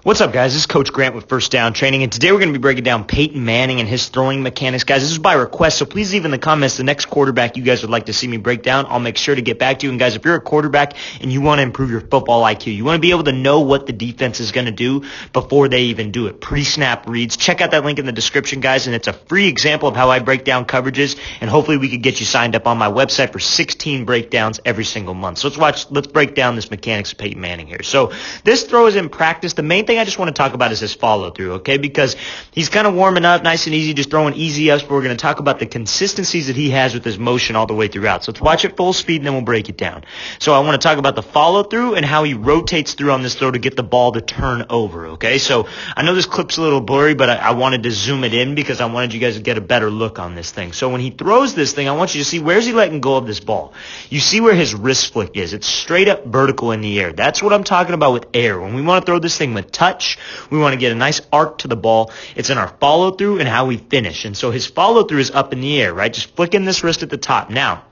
What's up, guys? This is Coach Grant with First Down Training, and today we're going to be breaking down Peyton Manning and his throwing mechanics. Guys, this is by request, so please leave in the comments the next quarterback you guys would like to see me break down. I'll make sure to get back to you. And guys, if you're a quarterback and you want to improve your football IQ, you want to be able to know what the defense is going to do before they even do it. Pre-snap reads. Check out that link in the description, guys, and it's a free example of how I break down coverages, and hopefully we could get you signed up on my website for 16 breakdowns every single month. So let's break down this mechanics of Peyton Manning here. So this throw is in practice. The main thing I just want to talk about is his follow through, okay? Because he's kind of warming up nice and easy, just throwing easy ups, but we're going to talk about the consistencies that he has with his motion all the way throughout. So let's watch it full speed and then we'll break it down. So I want to talk about the follow through and how he rotates through on this throw to get the ball to turn over, okay? So I know this clip's a little blurry, but I wanted to zoom it in because I wanted you guys to get a better look on this thing. So when he throws this thing, I want you to see, where's he letting go of this ball? You see where his wrist flick is. It's straight up vertical in the air. That's what I'm talking about with air. When we want to throw this thing with touch, we want to get a nice arc to the ball. It's in our follow through and how we finish. And so his follow through is up in the air, right? Just flicking this wrist at the top. Now,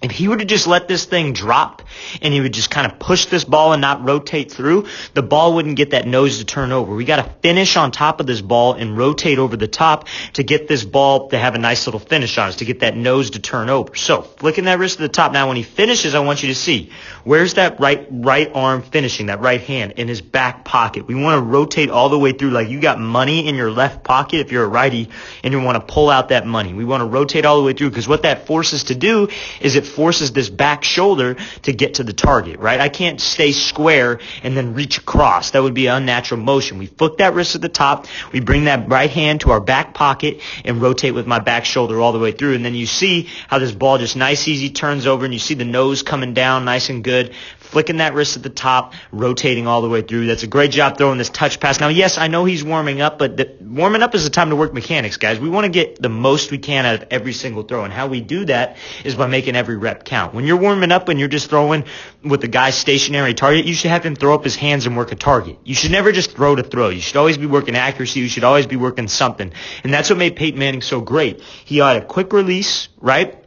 if he were to just let this thing drop and he would just kind of push this ball and not rotate through, the ball wouldn't get that nose to turn over. We got to finish on top of this ball and rotate over the top to get this ball to have a nice little finish on us, to get that nose to turn over. So flicking that wrist to the top. Now when he finishes, I want you to see, where's that right arm finishing, that right hand in his back pocket. We want to rotate all the way through like you got money in your left pocket if you're a righty and you want to pull out that money. We want to rotate all the way through because what that forces to do is it forces this back shoulder to get to the target, right? I can't stay square and then reach across. That would be an unnatural motion. We flick that wrist at the top. We bring that right hand to our back pocket and rotate with my back shoulder all the way through. And then you see how this ball just nice, easy turns over, and you see the nose coming down nice and good. Flicking that wrist at the top, rotating all the way through. That's a great job throwing this touch pass. Now, yes, I know he's warming up, but warming up is the time to work mechanics, guys. We want to get the most we can out of every single throw, and how we do that is by making every rep count. When you're warming up and you're just throwing with the guy's stationary target, you should have him throw up his hands and work a target. You should never just throw to throw. You should always be working accuracy. You should always be working something, and that's what made Peyton Manning so great. He had a quick release, right?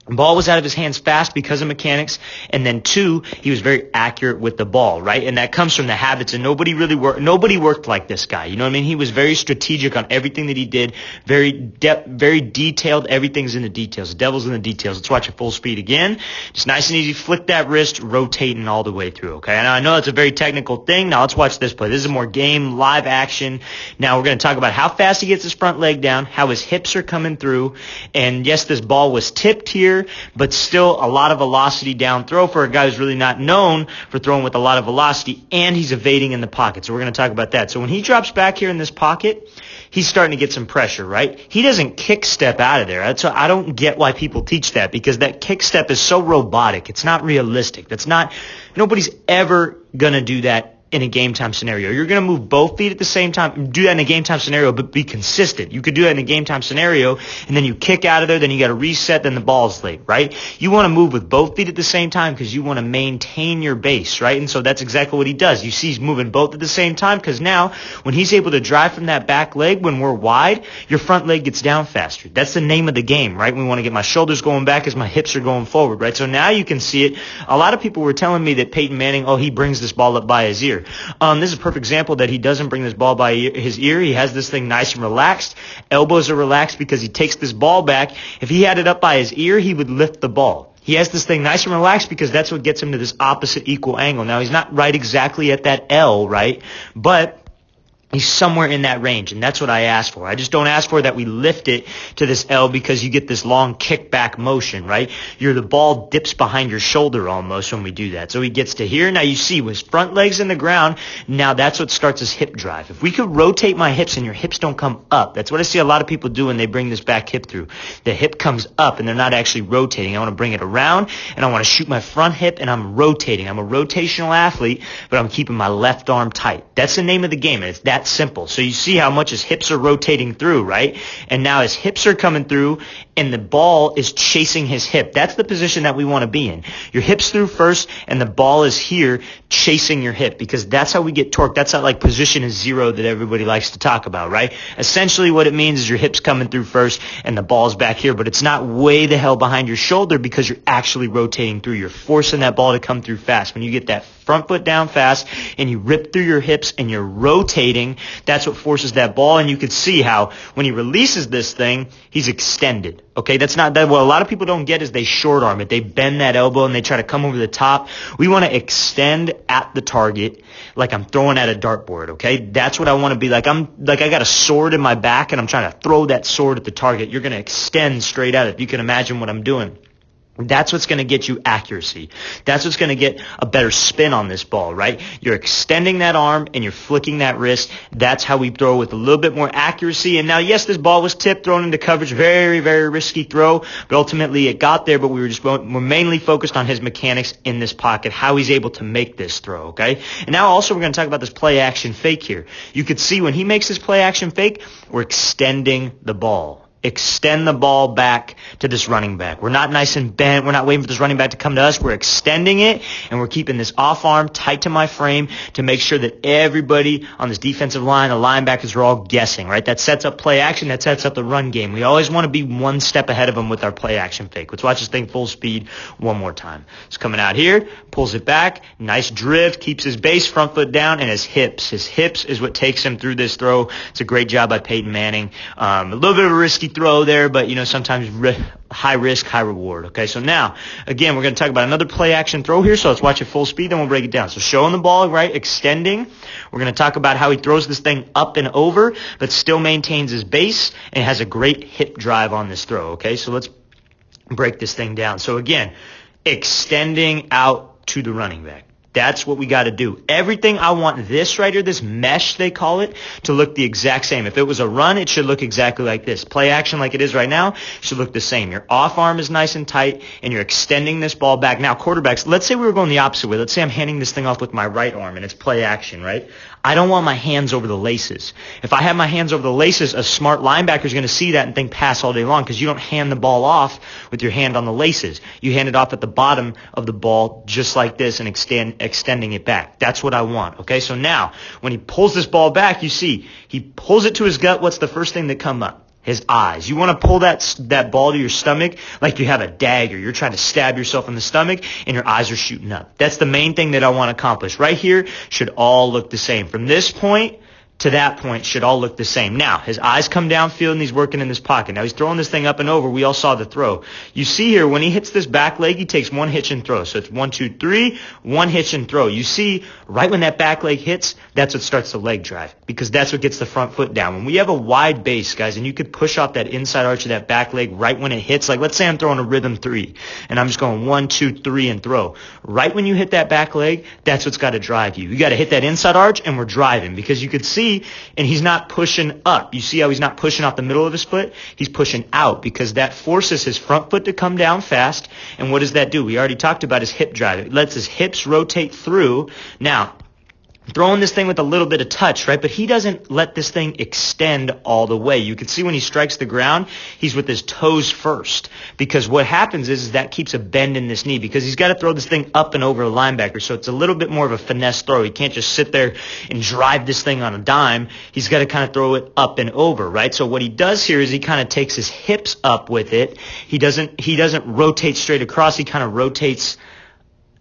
Ball was out of his hands fast because of mechanics, and then two, he was very accurate with the ball, right? And that comes from the habits, and nobody worked like this guy. You know what I mean? He was very strategic on everything that he did, very detailed. Everything's in the details. The devil's in the details. Let's watch it full speed again. Just nice and easy. Flick that wrist, rotating all the way through, okay? And I know that's a very technical thing. Now let's watch this play. This is more game, live action. Now we're going to talk about how fast he gets his front leg down, how his hips are coming through, and yes, this ball was tipped here, but still a lot of velocity down throw for a guy who's really not known for throwing with a lot of velocity, and he's evading in the pocket. So we're going to talk about that. So when he drops back here in this pocket, he's starting to get some pressure, right? He doesn't kick step out of there. So I don't get why people teach that, because that kick step is so robotic. It's not realistic. Nobody's ever going to do that in a game time scenario. You're going to move both feet at the same time. Do that in a game time scenario, but be consistent. You could do that in a game time scenario, and then you kick out of there, then you got to reset, then the ball's late, right? You want to move with both feet at the same time because you want to maintain your base, right? And so that's exactly what he does. You see he's moving both at the same time because now when he's able to drive from that back leg when we're wide, your front leg gets down faster. That's the name of the game, right? We want to get my shoulders going back as my hips are going forward, right? So now you can see it. A lot of people were telling me that Peyton Manning, he brings this ball up by his ear. This is a perfect example that he doesn't bring this ball by his ear. He has this thing nice and relaxed. Elbows are relaxed because he takes this ball back. If he had it up by his ear, he would lift the ball. He has this thing nice and relaxed because that's what gets him to this opposite equal angle. Now, he's not right exactly at that L, right? But he's somewhere in that range, and that's what I asked for. I just don't ask for that we lift it to this L because you get this long kickback motion, right? The ball dips behind your shoulder almost when we do that. So he gets to here. Now you see with his front legs in the ground, now that's what starts his hip drive. If we could rotate my hips and your hips don't come up, that's what I see a lot of people do when they bring this back hip through. The hip comes up and they're not actually rotating. I want to bring it around and I want to shoot my front hip and I'm rotating. I'm a rotational athlete, but I'm keeping my left arm tight. That's the name of the game, and it's that simple. So you see how much his hips are rotating through, right? And now his hips are coming through and the ball is chasing his hip. That's the position that we want to be in. Your hip's through first, and the ball is here chasing your hip, because that's how we get torque. That's how, like, position is zero that everybody likes to talk about, right? Essentially what it means is your hip's coming through first and the ball's back here, but it's not way the hell behind your shoulder because you're actually rotating through. You're forcing that ball to come through fast. When you get that front foot down fast and you rip through your hips and you're rotating, that's what forces that ball. And you can see how when he releases this thing, he's extended. Okay, that's not that. What a lot of people don't get is they short arm it. They bend that elbow and they try to come over the top. We want to extend at the target like I'm throwing at a dartboard. Okay, that's what I want to be like. I got a sword in my back and I'm trying to throw that sword at the target. You're going to extend straight at it. You can imagine what I'm doing. That's what's going to get you accuracy. That's what's going to get a better spin on this ball, right? You're extending that arm and you're flicking that wrist. That's how we throw with a little bit more accuracy. And now, yes, this ball was tipped, thrown into coverage. Very, very risky throw. But ultimately, it got there. But we're mainly focused on his mechanics in this pocket, how he's able to make this throw, okay? And now also we're going to talk about this play action fake here. You could see when he makes this play action fake, we're extending the ball. Extend the ball back to this running back. We're not nice and bent. We're not waiting for this running back to come to us. We're extending it, and we're keeping this off arm tight to my frame to make sure that everybody on this defensive line, the linebackers, are all guessing, right? That sets up play action. That sets up the run game. We always want to be one step ahead of them with our play action fake. Let's watch this thing full speed one more time. It's coming out here, pulls it back, nice drift, keeps his base, front foot down, and his hips. His hips is what takes him through this throw. It's a great job by Peyton Manning. A little bit of a risky throw there, but sometimes high risk, high reward. Okay, so now again we're going to talk about another play action throw here. So let's watch it full speed, then we'll break it down. So showing the ball, right, extending. We're going to talk about how he throws this thing up and over, but still maintains his base and has a great hip drive on this throw. Okay, so let's break this thing down. So again, extending out to the running back. That's what we got to do. Everything, I want this right here, this mesh they call it, to look the exact same. If it was a run, it should look exactly like this. Play action like it is right now should look the same. Your off arm is nice and tight, and you're extending this ball back. Now, quarterbacks, let's say we were going the opposite way. Let's say I'm handing this thing off with my right arm, and it's play action, right? I don't want my hands over the laces. If I have my hands over the laces, a smart linebacker is going to see that and think pass all day long, because you don't hand the ball off with your hand on the laces. You hand it off at the bottom of the ball just like this and extending it back. That's what I want. Okay, so now when he pulls this ball back, you see he pulls it to his gut. What's the first thing that come up? His eyes. You want to pull that ball to your stomach like you have a dagger. You're trying to stab yourself in the stomach and your eyes are shooting up. That's the main thing that I want to accomplish. Right here should all look the same. From this point to that point should all look the same. Now, his eyes come downfield and he's working in this pocket. Now, he's throwing this thing up and over. We all saw the throw. You see here, when he hits this back leg, he takes one hitch and throw. So it's 1, 2, 3, one hitch and throw. You see, right when that back leg hits, that's what starts the leg drive, because that's what gets the front foot down. When we have a wide base, guys, and you could push off that inside arch of that back leg right when it hits, like let's say I'm throwing a rhythm 3, and I'm just going 1, 2, 3 and throw. Right when you hit that back leg, that's what's got to drive you. You got to hit that inside arch, and we're driving, because you could see, and he's not pushing up. You see how he's not pushing off the middle of his foot? He's pushing out, because that forces his front foot to come down fast. And what does that do? We already talked about his hip drive. It lets his hips rotate through. Now, throwing this thing with a little bit of touch, right? But he doesn't let this thing extend all the way. You can see when he strikes the ground, he's with his toes first, because what happens is that keeps a bend in this knee, because he's got to throw this thing up and over the linebacker. So it's a little bit more of a finesse throw. He can't just sit there and drive this thing on a dime. He's got to kind of throw it up and over, right? So what he does here is he kind of takes his hips up with it. He doesn't rotate straight across. He kind of rotates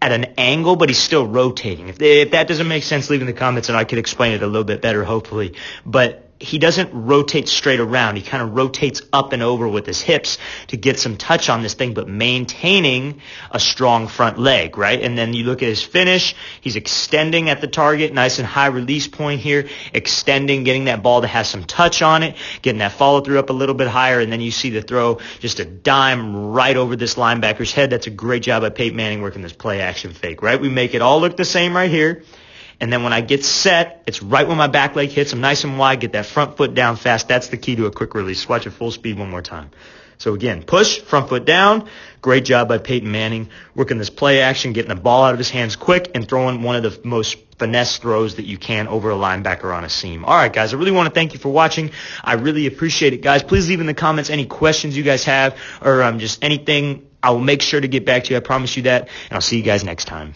at an angle, but he's still rotating. If that doesn't make sense, leave in the comments and I could explain it a little bit better, hopefully. But he doesn't rotate straight around. He kind of rotates up and over with his hips to get some touch on this thing, but maintaining a strong front leg, right? And then you look at his finish. He's extending at the target, nice and high release point here, extending, getting that ball to have some touch on it, getting that follow through up a little bit higher, and then you see the throw, just a dime right over this linebacker's head. That's a great job by Peyton Manning working this play action fake, right? We make it all look the same right here. And then when I get set, it's right when my back leg hits. I'm nice and wide. Get that front foot down fast. That's the key to a quick release. Watch it full speed one more time. So again, push, front foot down. Great job by Peyton Manning, working this play action, getting the ball out of his hands quick, and throwing one of the most finesse throws that you can over a linebacker on a seam. All right, guys, I really want to thank you for watching. I really appreciate it, guys. Please leave in the comments any questions you guys have or just anything. I will make sure to get back to you. I promise you that, and I'll see you guys next time.